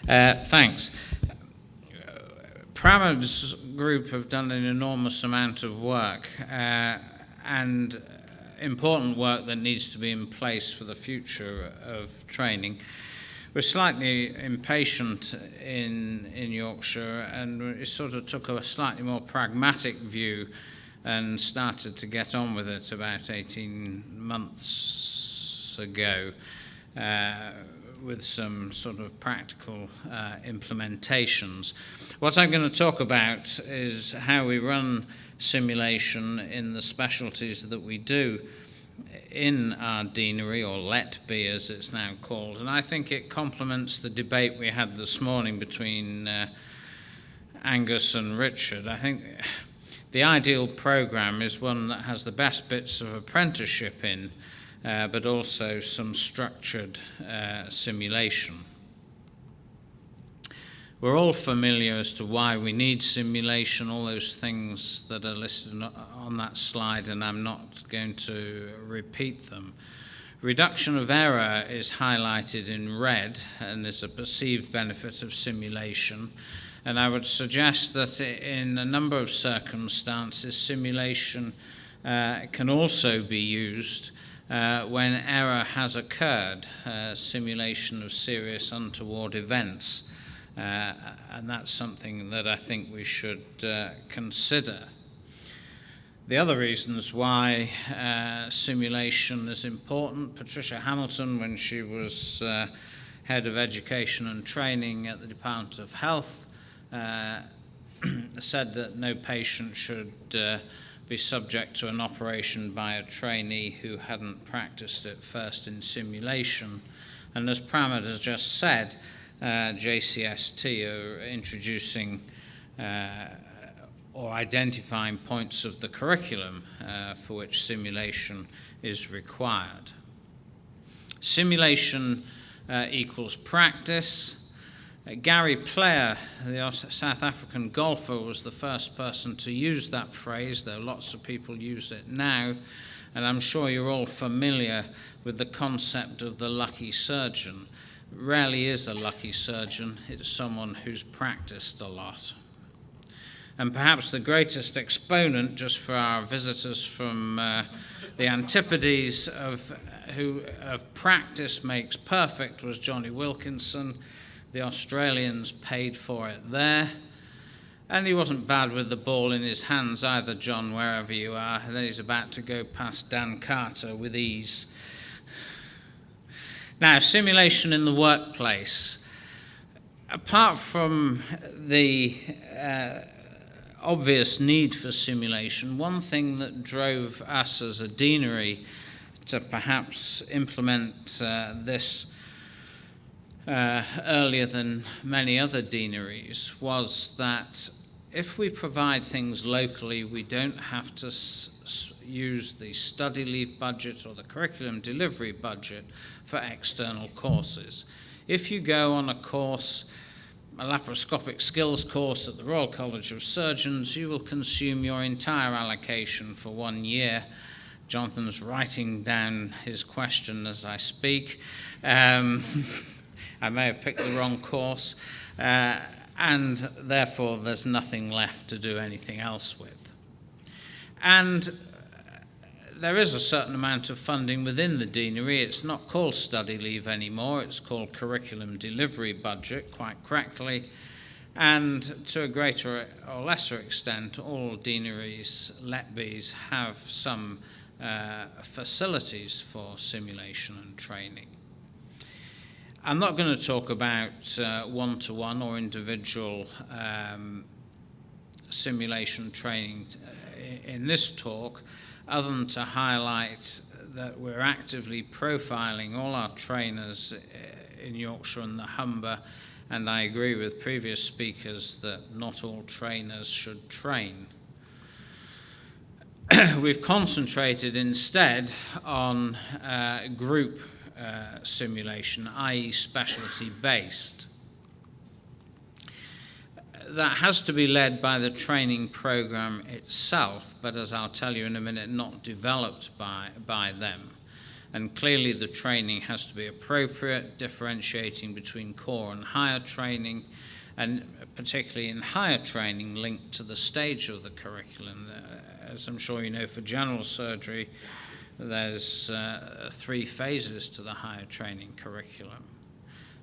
Thanks. Pramod's group have done an enormous amount of work and important work that needs to be in place for the future of training. We're slightly impatient in Yorkshire, and we sort of took a slightly more pragmatic view and started to get on with it about 18 months ago with some sort of practical implementations. What I'm going to talk about is how we run simulation in the specialties that we do in our deanery, or let be as it's now called, and I think it complements the debate we had this morning between Angus and Richard. I think the ideal programme is one that has the best bits of apprenticeship in, but also some structured simulation. We're all familiar as to why we need simulation, all those things that are listed on that slide, and I'm not going to repeat them. Reduction of error is highlighted in red and is a perceived benefit of simulation. And I would suggest that in a number of circumstances, simulation can also be used when error has occurred, simulation of serious untoward events. And that's something that I think we should consider. The other reasons why simulation is important, Patricia Hamilton, when she was head of education and training at the Department of Health, said that no patient should be subject to an operation by a trainee who hadn't practiced it first in simulation. And as Pramod has just said, JCST are introducing or identifying points of the curriculum for which simulation is required. Simulation equals practice. Gary Player, the South African golfer, was the first person to use that phrase, though lots of people use it now, and I'm sure you're all familiar with the concept of the lucky surgeon. Rarely is a lucky surgeon, it's someone who's practiced a lot. And perhaps the greatest exponent, just for our visitors from the Antipodes, of practice makes perfect, was Johnny Wilkinson. The Australians paid for it there. And he wasn't bad with the ball in his hands either, John, wherever you are. And then he's about to go past Dan Carter with ease. Now, simulation in the workplace. Apart from the obvious need for simulation, one thing that drove us as a deanery to perhaps implement this earlier than many other deaneries was that if we provide things locally, we don't have to use the study leave budget or the curriculum delivery budget for external courses. If you go on a course, a laparoscopic skills course at the Royal College of Surgeons, you will consume your entire allocation for 1 year. Jonathan's writing down his question as I speak. I may have picked the wrong course, and therefore there's nothing left to do anything else with. And there is a certain amount of funding within the deanery. It's not called study leave anymore, it's called curriculum delivery budget, quite correctly. And to a greater or lesser extent, all deaneries, let-bes, have some facilities for simulation and training. I'm not going to talk about one-to-one or individual simulation training in this talk, other than to highlight that we're actively profiling all our trainers in Yorkshire and the Humber, and I agree with previous speakers that not all trainers should train. We've concentrated instead on group simulation, i.e. specialty based. That has to be led by the training program itself, but as I'll tell you in a minute, not developed by them. And clearly the training has to be appropriate, differentiating between core and higher training, and particularly in higher training linked to the stage of the curriculum. As I'm sure you know, for general surgery, there's 3 phases to the higher training curriculum.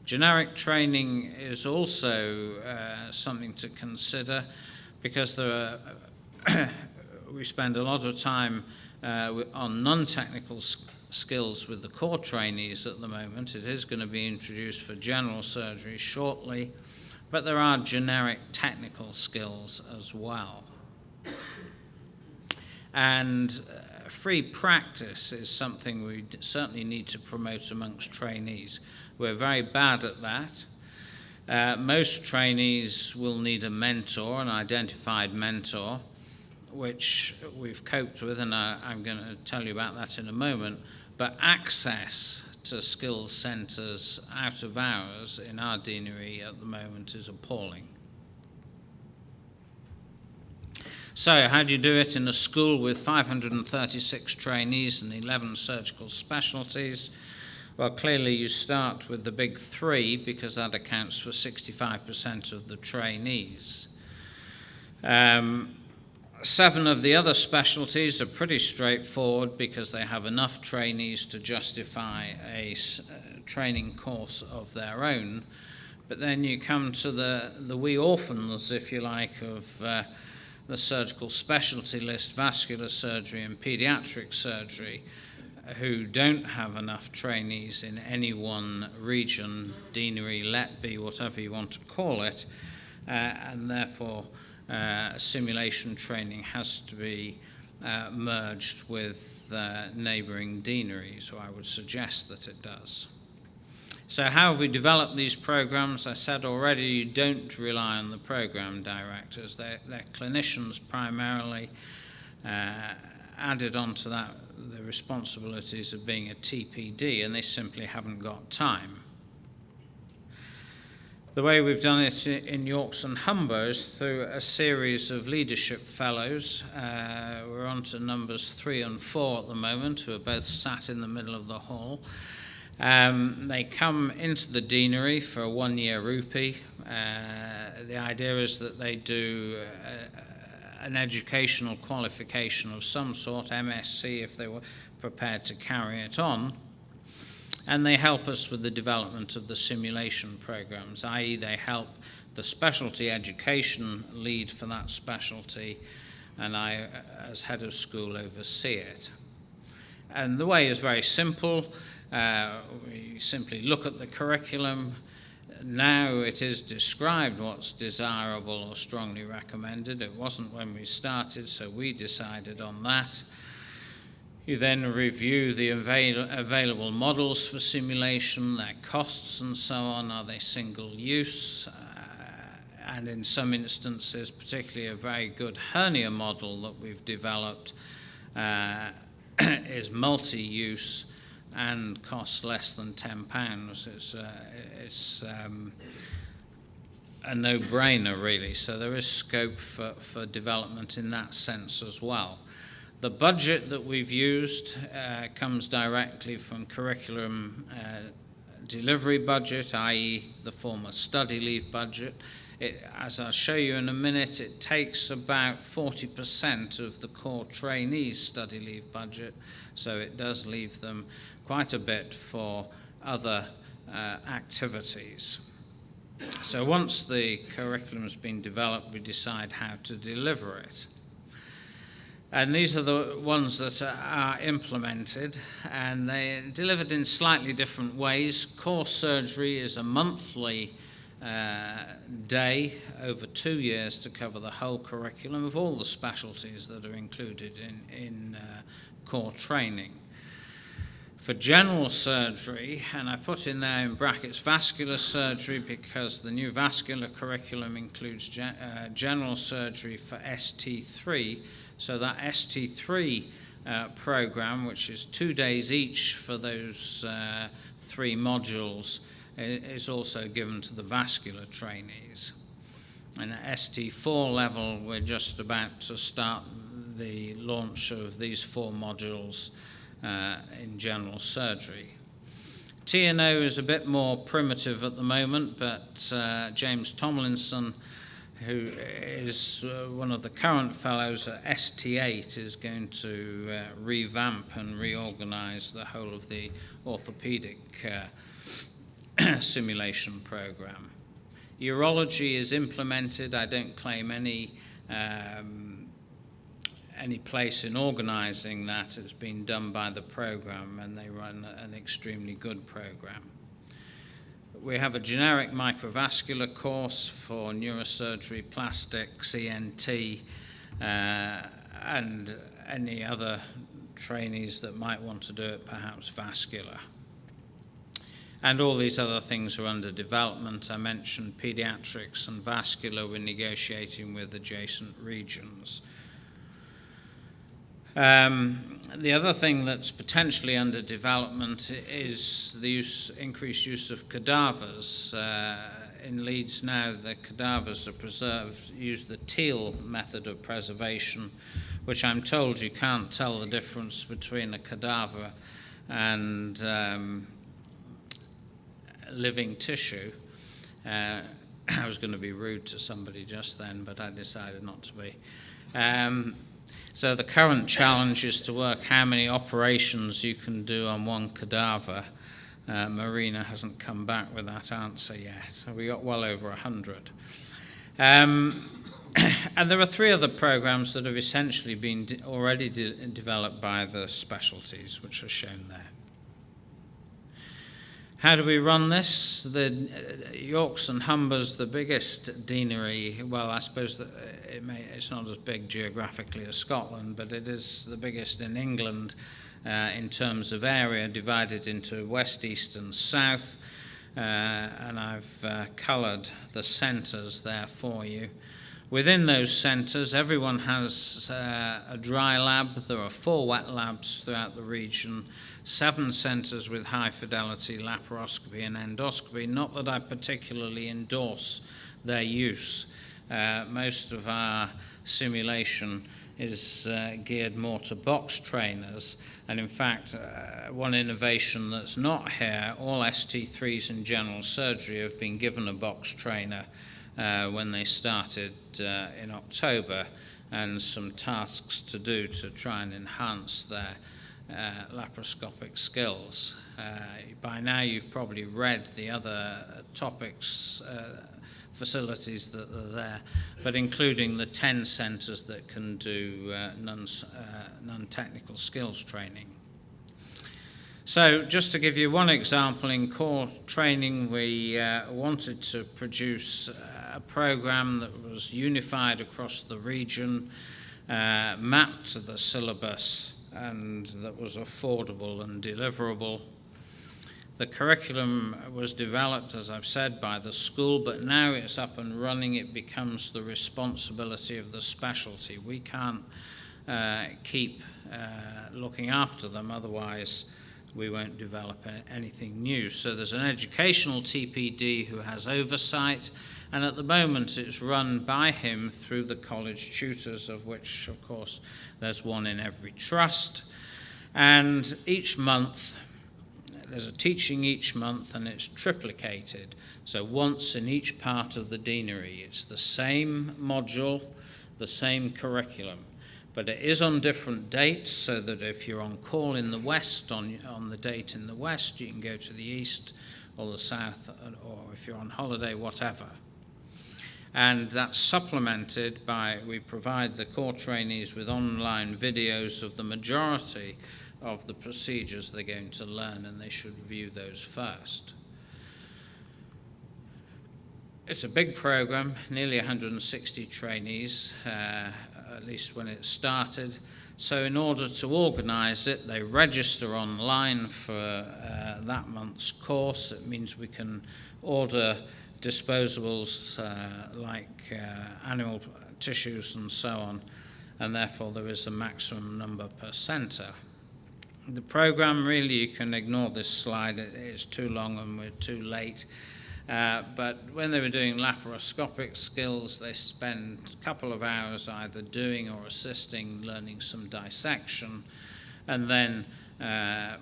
Generic training is also something to consider, because we spend a lot of time on non-technical skills with the core trainees at the moment. It is going to be introduced for general surgery shortly, but there are generic technical skills as well. And free practice is something we certainly need to promote amongst trainees. We're very bad at that. Most trainees will need a mentor, an identified mentor, which we've coped with, and I'm going to tell you about that in a moment. But access to skills centres out of hours in our deanery at the moment is appalling. So how do you do it in a school with 536 trainees and 11 surgical specialties? Well, clearly you start with the big 3, because that accounts for 65% of the trainees. 7 of the other specialties are pretty straightforward, because they have enough trainees to justify a training course of their own. But then you come to the wee orphans, if you like, of the surgical specialty list, vascular surgery and pediatric surgery, who don't have enough trainees in any one region, deanery, let be, whatever you want to call it, and therefore simulation training has to be merged with neighbouring deaneries, or I would suggest that it does. So how have we developed these programs? I said already, you don't rely on the program directors. They're clinicians primarily, added onto that the responsibilities of being a TPD, and they simply haven't got time. The way we've done it in Yorks and Humber is through a series of leadership fellows. We're on to numbers 3 and 4 at the moment, who are both sat in the middle of the hall. They come into the deanery for a 1-year rupee. The idea is that they do an educational qualification of some sort, MSc if they were prepared to carry it on, and they help us with the development of the simulation programs, i.e. they help the specialty education lead for that specialty, and I, as head of school, oversee it. And the way is very simple. We simply look at the curriculum. Now it is described what's desirable or strongly recommended. It wasn't when we started, so we decided on that. You then review the available models for simulation, their costs and so on. Are they single use? And in some instances, particularly a very good hernia model that we've developed is multi-use and costs less than £10. It's a no-brainer, really. So there is scope for development in that sense as well. The budget that we've used comes directly from curriculum delivery budget, i.e. the former study leave budget. As I'll show you in a minute, it takes about 40% of the core trainees' study leave budget, so it does leave them quite a bit for other activities. So once the curriculum has been developed, we decide how to deliver it. And these are the ones that are implemented, and they're delivered in slightly different ways. Core surgery is a monthly day over 2 years to cover the whole curriculum of all the specialties that are included in core training. For general surgery, and I put in there in brackets vascular surgery because the new vascular curriculum includes general surgery for ST3. So that ST3 program, which is 2 days each for those 3 modules, is also given to the vascular trainees. And at ST4 level, we're just about to start the launch of these 4 modules in general surgery. T&O is a bit more primitive at the moment, but James Tomlinson, who is one of the current fellows at ST8, is going to revamp and reorganize the whole of the orthopedic simulation program. Urology is implemented. I don't claim any place in organizing that. It's been done by the program, and they run an extremely good program. We have a generic microvascular course for neurosurgery, plastics, ENT, and any other trainees that might want to do it, perhaps vascular. And all these other things are under development. I mentioned pediatrics and vascular. We're negotiating with adjacent regions. The other thing that's potentially under development is the increased use of cadavers. In Leeds now, the cadavers are preserved, use the Teal method of preservation, which I'm told you can't tell the difference between a cadaver and living tissue. I was going to be rude to somebody just then, but I decided not to be. So the current challenge is to work how many operations you can do on one cadaver. Marina hasn't come back with that answer yet. So we got well over 100. And there are 3 other programs that have essentially been already developed by the specialties, which are shown there. How do we run this? The Yorks and Humbers, the biggest deanery, well, I suppose that it's not as big geographically as Scotland, but it is the biggest in England in terms of area, divided into west, east and south. And I've coloured the centres there for you. Within those centres, everyone has a dry lab. There are 4 wet labs throughout the region, 7 centres with high-fidelity laparoscopy and endoscopy. Not that I particularly endorse their use. Most of our simulation is geared more to box trainers. And in fact, one innovation that's not here, all ST3s in general surgery have been given a box trainer when they started in October, and some tasks to do to try and enhance their laparoscopic skills. By now you've probably read the other topics, facilities that are there, but including the 10 centres that can do non-technical skills training. So just to give you one example, in core training we wanted to produce a program that was unified across the region, mapped to the syllabus, and that was affordable and deliverable. The curriculum was developed, as I've said, by the school, but now it's up and running. It becomes the responsibility of the specialty. We can't keep looking after them, otherwise we won't develop anything new. So there's an educational TPD who has oversight, and at the moment it's run by him through the college tutors, of which, of course, there's one in every trust. And each month, there's a teaching each month, and it's triplicated. So once in each part of the deanery, it's the same module, the same curriculum. But it is on different dates, so that if you're on call in the west, on the date in the west, you can go to the east or the south, or if you're on holiday, whatever. And that's supplemented by, we provide the core trainees with online videos of the majority of the procedures they're going to learn, and they should view those first. It's a big program, nearly 160 trainees, at least when it started. So in order to organize it, they register online for that month's course. It means we can order disposables like animal tissues and so on, and therefore there is a maximum number per centre. The program, really, you can ignore this slide, it's too long and we're too late. But when they were doing laparoscopic skills, they spend a couple of hours either doing or assisting, learning some dissection, and then the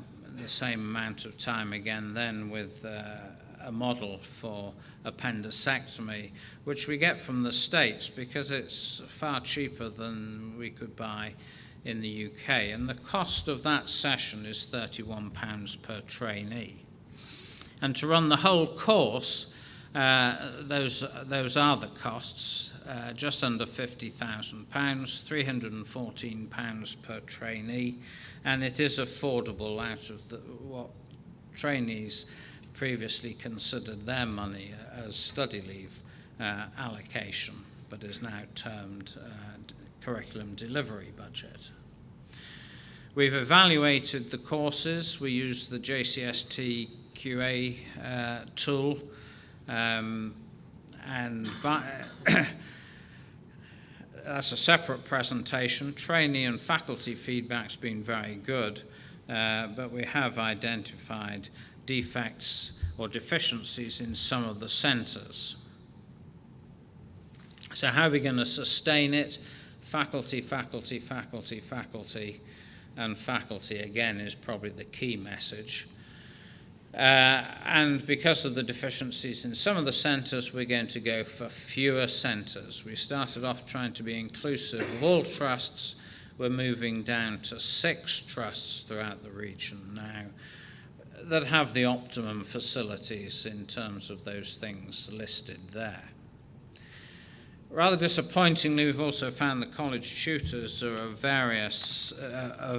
same amount of time again then with a model for appendicectomy, which we get from the States because it's far cheaper than we could buy in the UK. And the cost of that session is £31 per trainee. And to run the whole course, those are the costs, just under £50,000, £314 per trainee, and it is affordable out of what trainees previously considered their money as study leave allocation, but is now termed curriculum delivery budget. We've evaluated the courses. We use the JCST QA tool, and that's a separate presentation. Trainee and faculty feedback's been very good, but we have identified defects or deficiencies in some of the centres. So how are we going to sustain it? Faculty, faculty, faculty, faculty, and faculty again is probably the key message. And because of the deficiencies in some of the centres, we're going to go for fewer centres. We started off trying to be inclusive of all trusts. We're moving down to 6 trusts throughout the region now that have the optimum facilities in terms of those things listed there. Rather disappointingly, we've also found that college tutors are of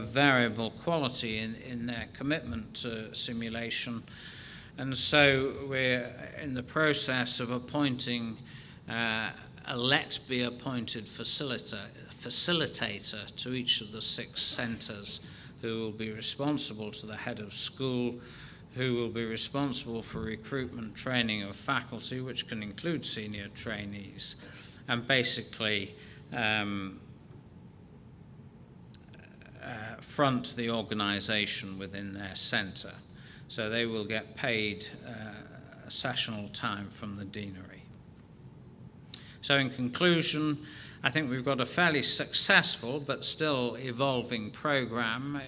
variable quality in their commitment to simulation, and so we're in the process of appointing a let-be-appointed facilitator to each of the 6 centres, who will be responsible to the head of school, who will be responsible for recruitment training of faculty, which can include senior trainees, and basically front the organisation within their centre. So they will get paid sessional time from the deanery. So in conclusion, I think we've got a fairly successful but still evolving programme.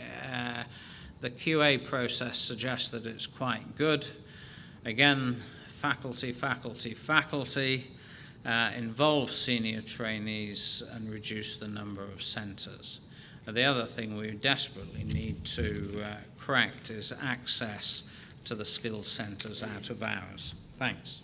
The QA process suggests that it's quite good. Again, faculty, faculty, faculty. Involve senior trainees and reduce the number of centres. The other thing we desperately need to correct is access to the skills centres out of hours. Thanks.